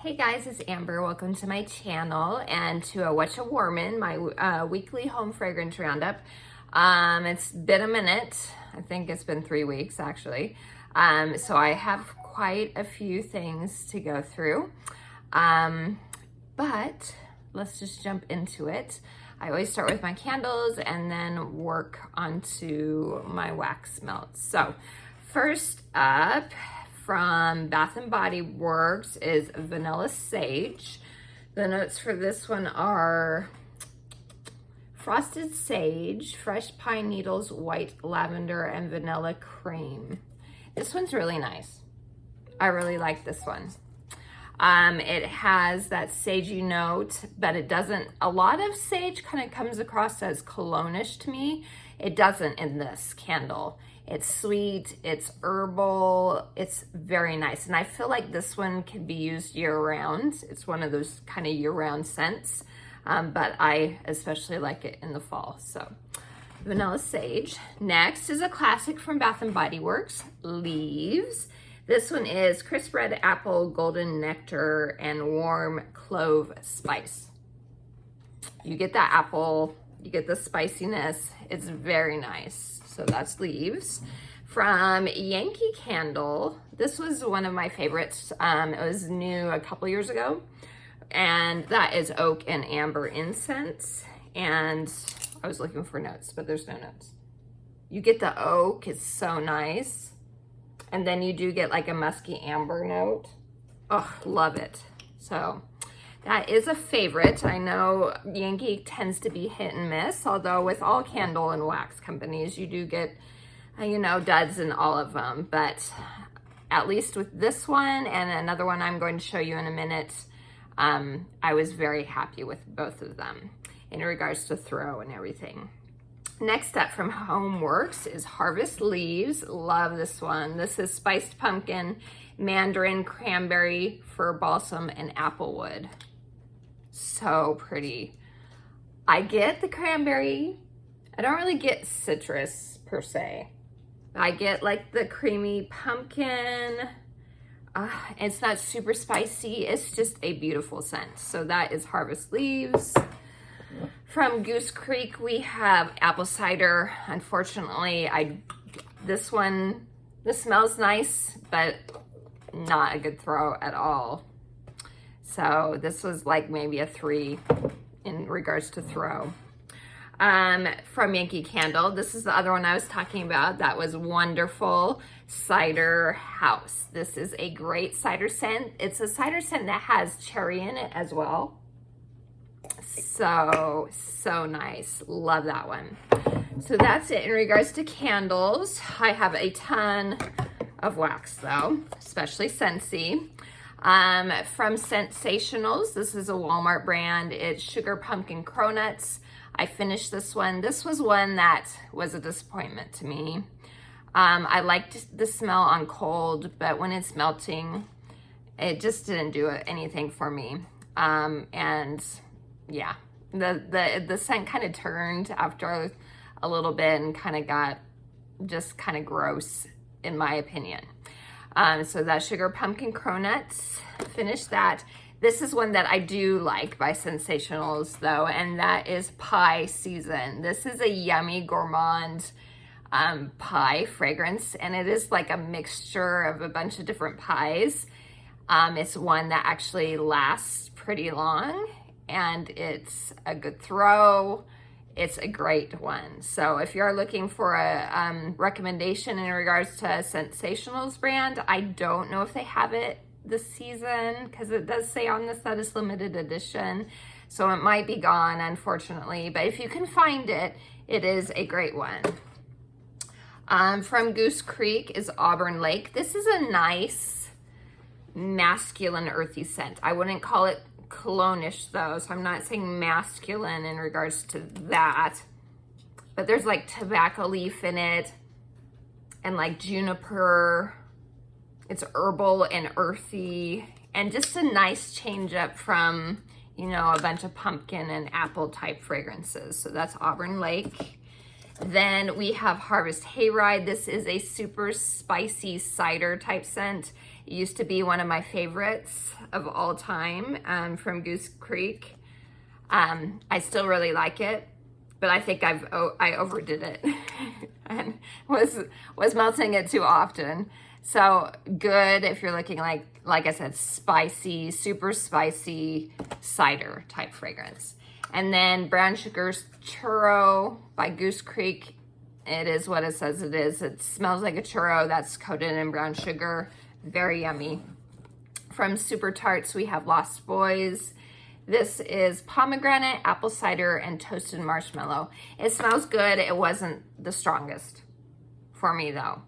Hey guys, it's Amber. Welcome to my channel and to a Whatcha Warman, my weekly home fragrance roundup. It's been a minute. I think it's been 3 weeks actually. So I have quite a few things to go through. But let's just jump into it. I always start with my candles and then work onto my wax melts. So first up, from Bath & Body Works is Vanilla Sage. The notes for this one are frosted sage, fresh pine needles, white lavender, and vanilla cream. This one's really nice. I really like this one. It has that sagey note, but it doesn't, a lot of sage kind of comes across as cologne-ish to me. It doesn't in this candle. It's sweet, it's herbal, it's very nice. And I feel like this one can be used year-round. It's one of those kind of year-round scents, but I especially like it in the fall. So Vanilla Sage. Next is a classic from Bath & Body Works, Leaves. This one is crisp red apple, golden nectar, and warm clove spice. You get that apple, you get the spiciness. It's very nice. So that's Leaves. From Yankee Candle, this was one of my favorites. It was new a couple years ago, and that is Oak and Amber Incense. And I was looking for notes, but there's no notes. You get the oak, it's so nice. And then you do get like a musky amber note. Oh, love it. So that is a favorite. I know Yankee tends to be hit and miss, although with all candle and wax companies, you do get, you know, duds in all of them. But at least with this one and another one I'm going to show you in a minute, I was very happy with both of them in regards to throw and everything. Next up from Homeworx is Harvest Leaves. Love this one. This is spiced pumpkin, mandarin, cranberry, fir balsam, and applewood. So pretty. I get the cranberry. I don't really get citrus per se. I get like the creamy pumpkin. It's not super spicy. It's just a beautiful scent. So that is Harvest Leaves. From Goose Creek, we have apple cider. Unfortunately, this smells nice, but not a good throw at all. So this was like maybe a 3 in regards to throw. From Yankee Candle, this is the other one I was talking about. That was wonderful. Cider House. This is a great cider scent. It's a cider scent that has cherry in it as well. So nice. Love that one. So that's it in regards to candles. I have a ton of wax though, especially Scentsy. From Scentsationals, this is a Walmart brand. It's Sugar Pumpkin Cronuts. I finished this one. This was one that was a disappointment to me. I liked the smell on cold, but when it's melting, it just didn't do anything for me. And yeah, the scent kind of turned after a little bit and kind of got just kind of gross in my opinion. So that Sugar Pumpkin Cronuts, finished that. This is one that I do like by Scentsationals though, and that is Pie Season. This is a yummy gourmand pie fragrance, and it is like a mixture of a bunch of different pies. It's one that actually lasts pretty long, and it's a good throw. It's a great one. So if you're looking for a recommendation in regards to Scentsationals brand, I don't know if they have it this season because it does say on this that it's limited edition. So it might be gone, unfortunately. But if you can find it, it is a great one. From Goose Creek is Auburn Lake. This is a nice masculine earthy scent. I wouldn't call it cologne-ish though, so I'm not saying masculine in regards to that, but there's like tobacco leaf in it and like juniper. It's herbal and earthy and just a nice change up from, you know, a bunch of pumpkin and apple type fragrances. So that's Auburn Lake. Then we have Harvest Hayride. This is a super spicy cider type scent. It used to be one of my favorites of all time from Goose Creek. I still really like it, but I think I overdid it and was melting it too often. So good if you're looking like I said, spicy, super spicy cider type fragrance. And then Brown Sugar Churro by Goose Creek. It is what it says it is. It smells like a churro that's coated in brown sugar. Very yummy. From Super Tarts, we have Lost Boys. This is pomegranate, apple cider, and toasted marshmallow. It smells good. It wasn't the strongest for me though,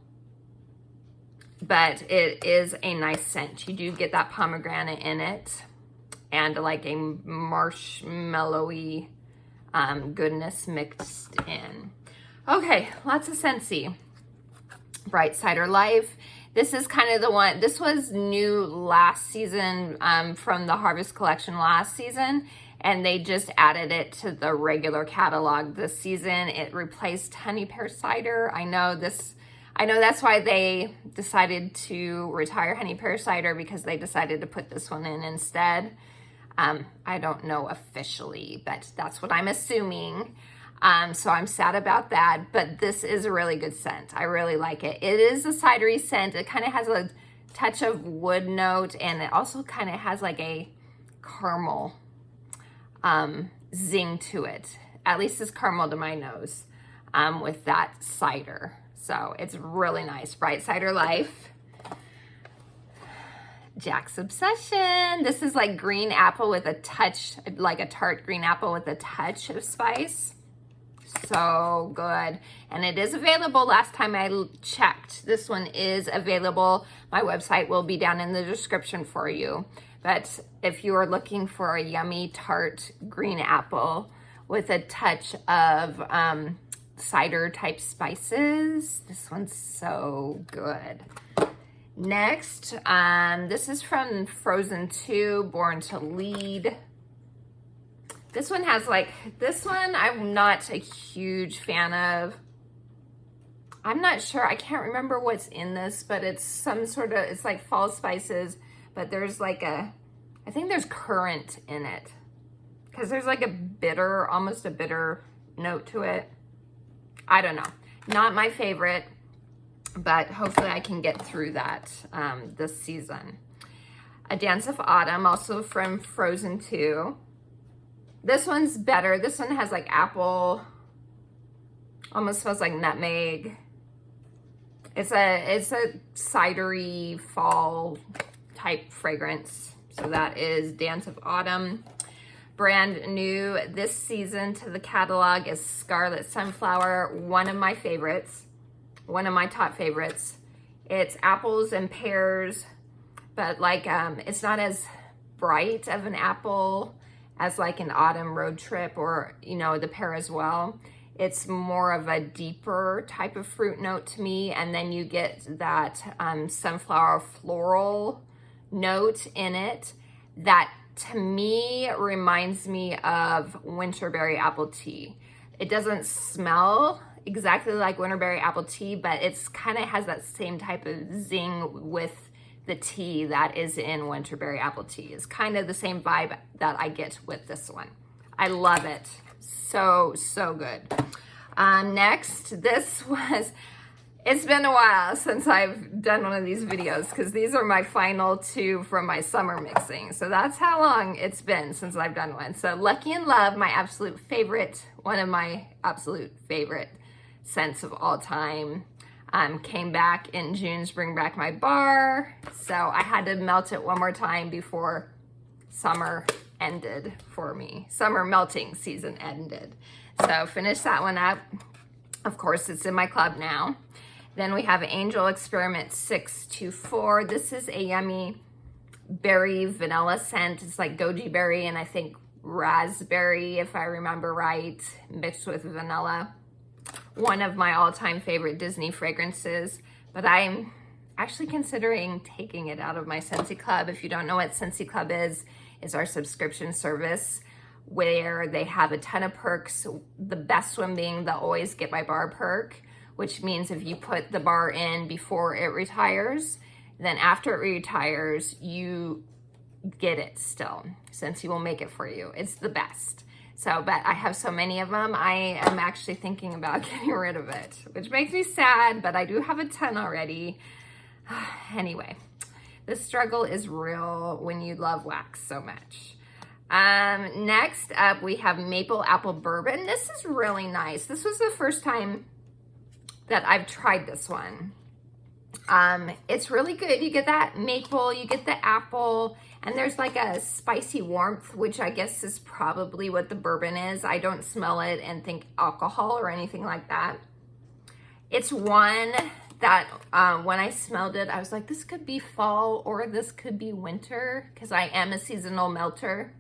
but it is a nice scent. You do get that pomegranate in it and like a marshmallowy goodness mixed in. Okay, lots of Scentsy. Bright Cider Life. This is kind of the one, this was new last season from the Harvest Collection last season, and they just added it to the regular catalog this season. It replaced Honey Pear Cider. I know that's why they decided to retire Honey Pear Cider, because they decided to put this one in instead. I don't know officially, but that's what I'm assuming. So I'm sad about that, but this is a really good scent. I really like it. It is a cidery scent. It kind of has a touch of wood note, and it also kind of has like a caramel zing to it. At least it's caramel to my nose with that cider. So it's really nice. Bright Cider Life. Jack's Obsession. This is like green apple with a touch, like a tart green apple with a touch of spice. So good. And it is available. Last time I checked, this one is available. My website will be down in the description for you. But if you are looking for a yummy tart green apple with a touch of cider type spices, this one's so good. Next, this is from Frozen 2, Born to Lead. This one has this one I'm not a huge fan of. I'm not sure, I can't remember what's in this, but it's some sort of, it's like fall spices, but there's like I think there's currant in it. Because there's like a bitter, almost a bitter note to it. I don't know. Not my favorite, but hopefully I can get through that this season. A Dance of Autumn, also from Frozen 2. This one's better. This one has like apple, almost smells like nutmeg. It's a cidery fall type fragrance. So that is Dance of Autumn. Brand new this season to the catalog is Scarlet Sunflower, one of my favorites, one of my top favorites. It's apples and pears, but like it's not as bright of an apple as like an autumn road trip, or the pear as well. It's more of a deeper type of fruit note to me, and then you get that sunflower floral note in it that to me reminds me of winterberry apple tea. It doesn't smell exactly like winterberry apple tea, but it's kind of has that same type of zing with the tea that is in winterberry apple tea. It's kind of the same vibe that I get with this one. I love it. So good. Next, it's been a while since I've done one of these videos, because these are my final two from my summer mixing. So that's how long it's been since I've done one. So Lucky in Love, my absolute favorite, one of my absolute favorite scents of all time. Came back in June's Bring Back My Bar. So I had to melt it one more time before summer ended for me. Summer melting season ended. So finish that one up. Of course, it's in my club now. Then we have Angel Experiment 624. This is a yummy berry vanilla scent. It's like goji berry and I think raspberry, if I remember right, mixed with vanilla. One of my all-time favorite Disney fragrances, but I'm actually considering taking it out of my Scentsy Club. If you don't know what Scentsy Club is our subscription service where they have a ton of perks. The best one being the Always Get My Bar perk, which means if you put the bar in before it retires, Then after it retires, you get it still. Scentsy will make it for you. It's the best. So, but I have so many of them, I am actually thinking about getting rid of it, which makes me sad, but I do have a ton already. Anyway, the struggle is real when you love wax so much. Next up, we have Maple Apple Bourbon. This is really nice. This was the first time that I've tried this one. It's really good. You get that maple, you get the apple, and there's like a spicy warmth, which I guess is probably what the bourbon is. I don't smell it and think alcohol or anything like that. It's one that when I smelled it, I was like, this could be fall or this could be winter, because I am a seasonal melter.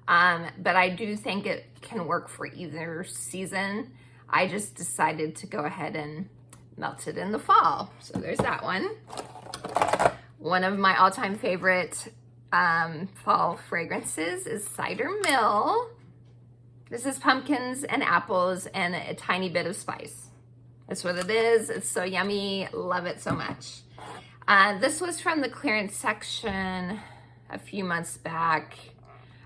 But I do think it can work for either season. I just decided to go ahead and melt it in the fall. So there's that one. One of my all-time favorite fall fragrances is Cider Mill. This is pumpkins and apples and a tiny bit of spice. That's what it is. It's so yummy. Love it so much. This was from the clearance section a few months back.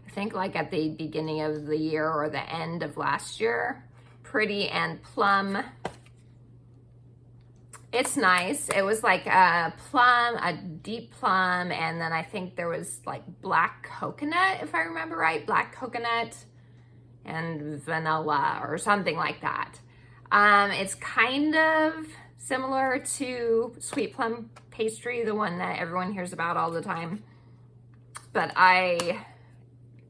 I think like at the beginning of the year or the end of last year. Pretty and plum. It's nice. It was like a plum, a deep plum, and then I think there was like black coconut, if I remember right, black coconut and vanilla or something like that. It's kind of similar to sweet plum pastry, the one that everyone hears about all the time. But I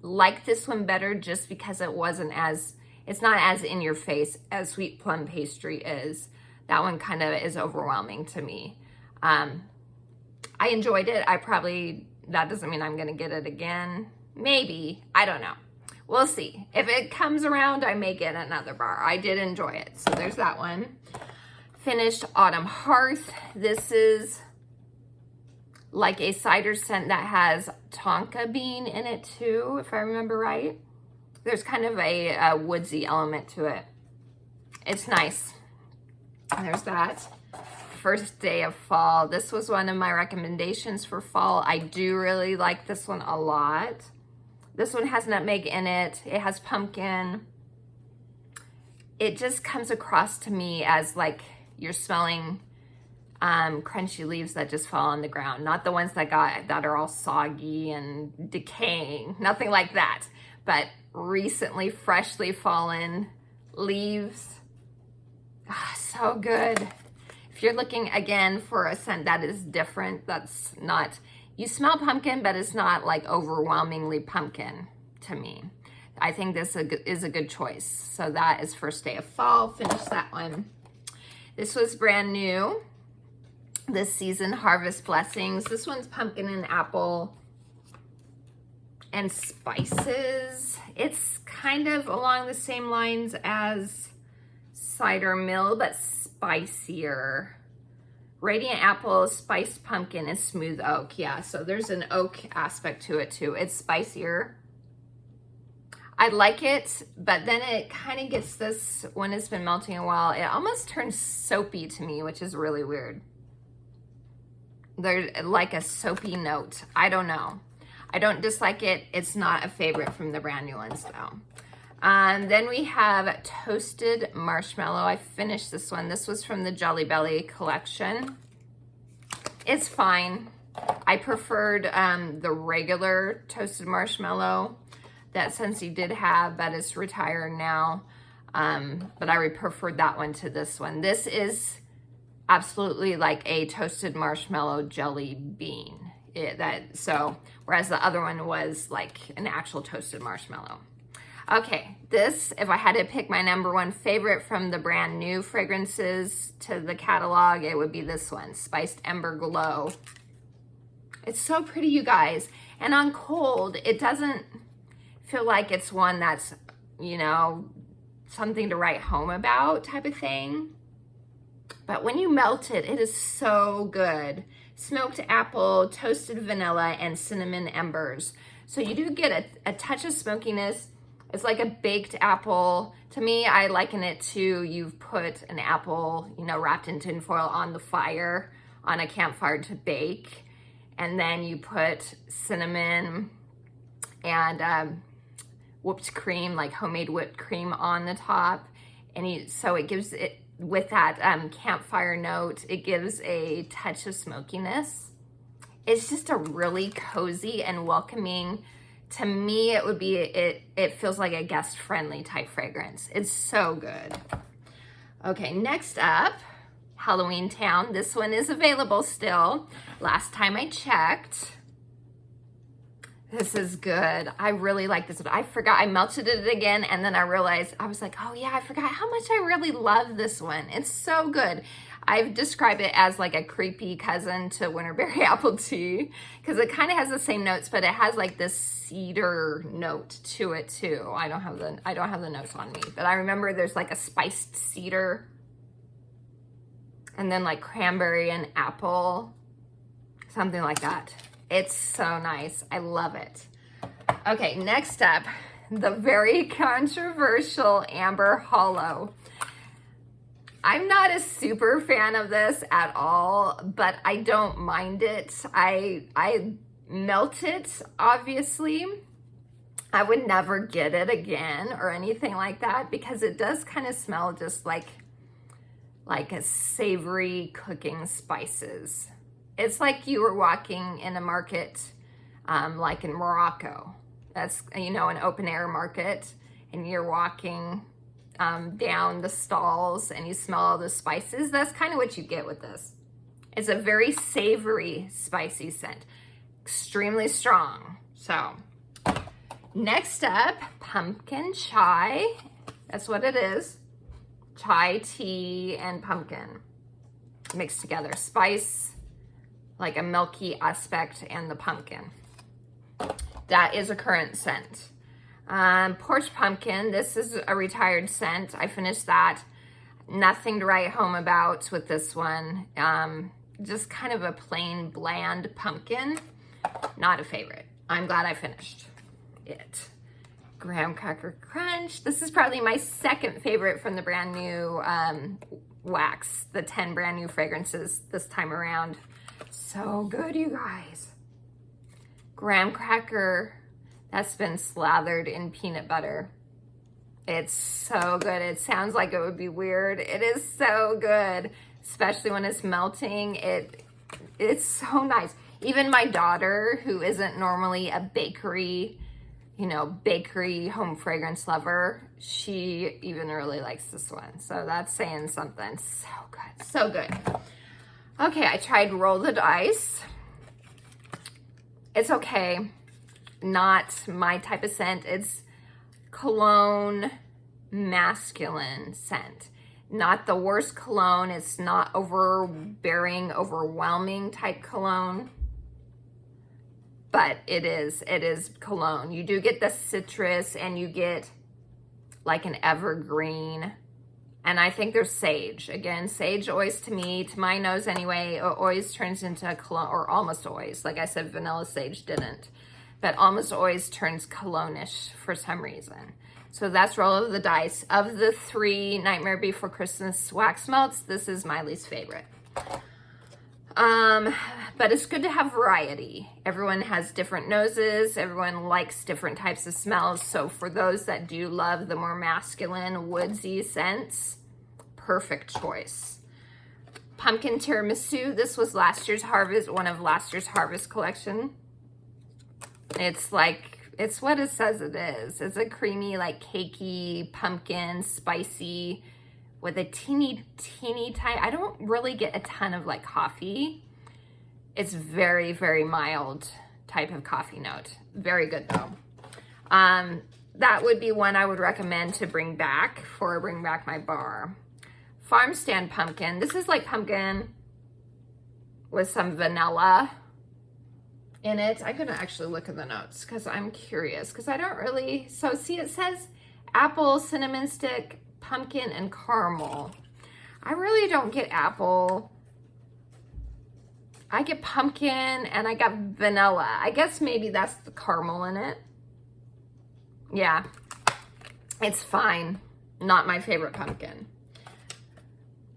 like this one better just because it's not as in your face as sweet plum pastry is. That one kind of is overwhelming to me. I enjoyed it. That doesn't mean I'm gonna get it again. Maybe, I don't know. We'll see. If it comes around, I may get another bar. I did enjoy it, so there's that one. Finished Autumn Hearth. This is like a cider scent that has tonka bean in it too, if I remember right. There's kind of a woodsy element to it. It's nice. There's that. First day of fall. This was one of my recommendations for fall. I do really like this one a lot. This one has nutmeg in it. It has pumpkin. It just comes across to me as like you're smelling crunchy leaves that just fall on the ground. Not the ones that are all soggy and decaying. Nothing like that. But recently freshly fallen leaves. So good. If you're looking again for a scent that is different, that's not, you smell pumpkin, but it's not like overwhelmingly pumpkin to me. I think this is a good choice. So that is first day of fall. Finish that one. This was brand new this season, Harvest Blessings. This one's pumpkin and apple and spices. It's kind of along the same lines as Cider Mill, but spicier. Radiant apple, spiced pumpkin, and smooth oak. Yeah, so there's an oak aspect to it too. It's spicier. I like it, but then it kind of gets this, when it's been melting a while, it almost turns soapy to me, which is really weird. There's like a soapy note. I don't know. I don't dislike it. It's not a favorite from the brand new ones though. Then we have Toasted Marshmallow. I finished this one. This was from the Jelly Belly collection. It's fine. I preferred the regular Toasted Marshmallow that Scentsy did have, but it's retired now. But I preferred that one to this one. This is absolutely like a toasted marshmallow jelly bean. Whereas the other one was like an actual toasted marshmallow. Okay, this, if I had to pick my number one favorite from the brand new fragrances to the catalog, it would be this one, Spiced Ember Glow. It's so pretty, you guys. And on cold, it doesn't feel like it's one that's, you know, something to write home about type of thing. But when you melt it, it is so good. Smoked apple, toasted vanilla, and cinnamon embers. So you do get a touch of smokiness. It's like a baked apple. To me, I liken it to you've put an apple, you know, wrapped in tin foil on the fire on a campfire to bake. And then you put cinnamon and whipped cream, like homemade whipped cream on the top. And so it gives it, with that campfire note, it gives a touch of smokiness. It's just a really cozy and welcoming, to me, it would be, it feels like a guest-friendly type fragrance. It's so good. Okay, next up, Halloween Town. This one is available still. Last time I checked. This is good. I really like this one. I forgot, I melted it again, and then I realized, I was like, oh yeah, I forgot how much I really love this one. It's so good. I've described it as like a creepy cousin to Winterberry apple tea, because it kind of has the same notes, but it has like this cedar note to it too. I don't have the notes on me, but I remember there's like a spiced cedar, and then like cranberry and apple, something like that. It's so nice. I love it. Okay, next up, the very controversial Amber Holo. I'm not a super fan of this at all, but I don't mind it. I melt it, obviously. I would never get it again or anything like that, because it does kind of smell just like a savory cooking spices. It's like you were walking in a market, like in Morocco. That's, you know, an open air market, and you're walking down the stalls and you smell all the spices. That's kind of what you get with this. It's a very savory, spicy scent, extremely strong. So next up, pumpkin chai. That's what it is. Chai tea and pumpkin mixed together. Spice, like a milky aspect, and the pumpkin. That is a current scent. Porsche Pumpkin, this is a retired scent. I finished that. Nothing to write home about with this one. Just kind of a plain, bland pumpkin. Not a favorite. I'm glad I finished it. Graham Cracker Crunch. This is probably my second favorite from the brand new wax. The 10 brand new fragrances this time around. So good, you guys. Graham cracker that's been slathered in peanut butter. It's so good. It sounds like it would be weird. It is so good, especially when it's melting. It's so nice. Even my daughter, who isn't normally a bakery, you know, bakery home fragrance lover, she even really likes this one. So that's saying something. So good, so good. Okay, I tried Roll the Dice. It's okay. Not my type of scent. It's cologne masculine scent. Not the worst cologne. It's not overbearing, overwhelming type cologne. But it is cologne. You do get the citrus, and you get like an evergreen. And I think there's sage. Again, sage always, to me, to my nose anyway, always turns into a cologne, or almost always. Like I said, vanilla sage didn't. But almost always turns cologne-ish for some reason. So that's Roll of the Dice. Of the 3 Nightmare Before Christmas wax melts, this is my least favorite. But it's good to have variety. Everyone has different noses. Everyone likes different types of smells. So for those that do love the more masculine, woodsy scents, perfect choice. Pumpkin Tiramisu. This was last year's harvest, one of last year's harvest collection. It's like, it's what it says it is. It's a creamy, like cakey, pumpkin, spicy, with a teeny tiny, I don't really get a ton of like coffee. It's very, very mild type of coffee note. Very good though. That would be one I would recommend to bring back before I bring back my bar. Farm Stand Pumpkin. This is like pumpkin with some vanilla in it. I couldn't actually look at the notes because I'm curious, because I don't really, so see, it says apple, cinnamon stick, pumpkin, and caramel. I really don't get apple. I get pumpkin, and I got vanilla. I guess maybe that's the caramel in it. Yeah, it's fine. Not my favorite pumpkin.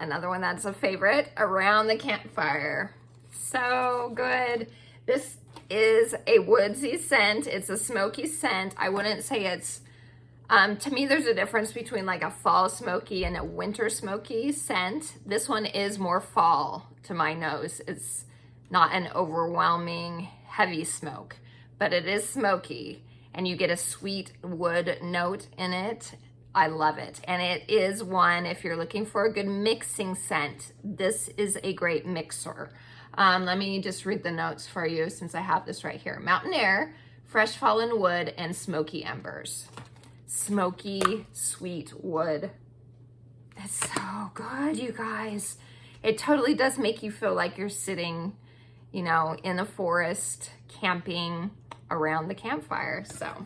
another one that's a favorite, Around the Campfire. So good. This is a woodsy scent. It's a smoky scent. I wouldn't say it's, to me, there's a difference between like a fall smoky and a winter smoky scent. This one is more fall to my nose. It's not an overwhelming heavy smoke, but it is smoky and you get a sweet wood note in it. I love it. And it is one, if you're looking for a good mixing scent, this is a great mixer. Let me just read the notes for you since I have this right here. Mountain air, fresh fallen wood, and smoky embers. Smoky, sweet wood. It's so good, you guys. It totally does make you feel like you're sitting, you know, in the forest, camping around the campfire. So,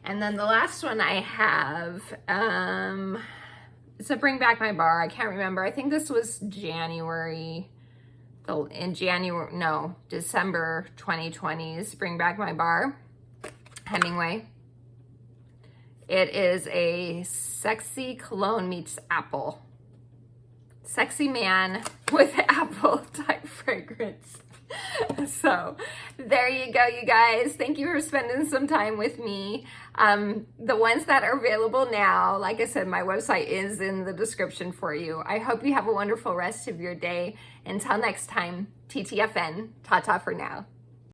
and then the last one I have, it's a Bring Back My Bar. I can't remember. I think this was December 2020's Bring Back My Bar, Hemingway. It is a sexy cologne meets apple. Sexy man with apple type fragrance. So there you go, you guys. Thank you for spending some time with me. The ones that are available now, like I said, my website is in the description for you. I hope you have a wonderful rest of your day. Until next time, TTFN, ta-ta for now.